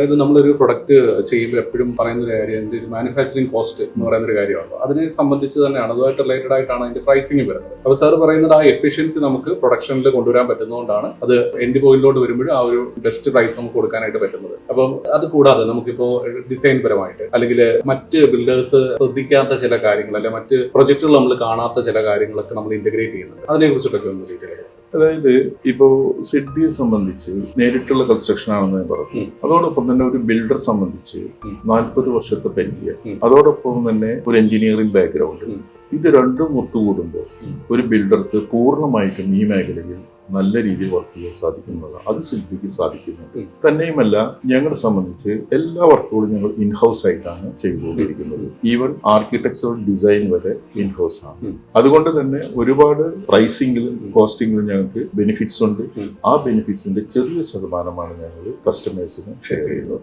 അതായത് നമ്മളൊരു പ്രൊഡക്റ്റ് ചെയ്യുമ്പോൾ എപ്പോഴും പറയുന്ന ഒരു കാര്യം അതിന്റെ ഒരു മാനുഫാക്ചറിങ് കോസ്റ്റ് എന്ന് പറയുന്ന ഒരു കാര്യമാണ്. അതിനെ സംബന്ധിച്ച് തന്നെയാണ്, അതുമായിട്ട് റിലേറ്റഡ് ആയിട്ടാണ് അതിന്റെ പ്രൈസിംഗ് വരുന്നത്. അപ്പോൾ സാർ പറയുന്നത് ആ എഫിഷ്യൻസി നമുക്ക് പ്രൊഡക്ഷനിൽ കൊണ്ടുവരാൻ പറ്റുന്നതുകൊണ്ടാണ് അത് എൻഡ് പോയിന്റിലോട്ട് വരുമ്പോഴും ആ ഒരു ബെസ്റ്റ് പ്രൈസ് നമുക്ക് കൊടുക്കാനായിട്ട് പറ്റുന്നത്. അപ്പം അത് കൂടാതെ നമുക്കിപ്പോ ഡിസൈൻ പരമായിട്ട് അല്ലെങ്കിൽ മറ്റ് ബിൽഡേഴ്സ് ശ്രദ്ധിക്കാത്ത ചില കാര്യങ്ങൾ അല്ലെങ്കിൽ മറ്റ് പ്രൊജക്ടുകൾ നമ്മൾ കാണാത്ത ചില കാര്യങ്ങളൊക്കെ നമ്മൾ ഇന്റഗ്രേറ്റ് ചെയ്യുന്നുണ്ട്. അതിനെ കുറിച്ചിട്ടൊക്കെ ഒന്ന് ഡീറ്റെയിൽ. അതായത് ഇപ്പോ സിഡ്ബിയെ സംബന്ധിച്ച് നേരിട്ടുള്ള കൺസ്ട്രക്ഷൻ ആണെന്ന് ഞാൻ പറഞ്ഞു. അതോടൊപ്പം തന്നെ ഒരു ബിൽഡർ സംബന്ധിച്ച് 40 വർഷത്തെ പരിചയം, അതോടൊപ്പം തന്നെ ഒരു എഞ്ചിനീയറിംഗ് ബാക്ക്ഗ്രൗണ്ട്, ഇത് രണ്ടും ഒത്തുകൂടുമ്പോൾ ഒരു ബിൽഡർക്ക് പൂർണ്ണമായിട്ടും ഈ മേഖലയിൽ നല്ല രീതിയിൽ വർക്ക് ചെയ്യാൻ സാധിക്കുന്നതാണ്. അത് സിഡ്ബിക്ക് സാധിക്കുന്നുണ്ട്. തന്നെയുമല്ല, ഞങ്ങളെ സംബന്ധിച്ച് എല്ലാ വർക്കുകളും ഞങ്ങൾ ഇൻഹൗസ് ആയിട്ടാണ് ചെയ്തുകൊണ്ടിരിക്കുന്നത്. ഈവൻ ആർക്കിടെക്ചറൽ ഡിസൈൻ വരെ ഇൻഹൗസ് ആണ്. അതുകൊണ്ട് തന്നെ ഒരുപാട് പ്രൈസിംഗിലും കോസ്റ്റിംഗിലും ഞങ്ങൾക്ക് ബെനിഫിറ്റ്സ് ഉണ്ട്. ആ ബെനിഫിറ്റ്സിന്റെ ചെറിയ ശതമാനമാണ് ഞങ്ങൾ കസ്റ്റമേഴ്സിന് ഷെയർ ചെയ്യുന്നത്.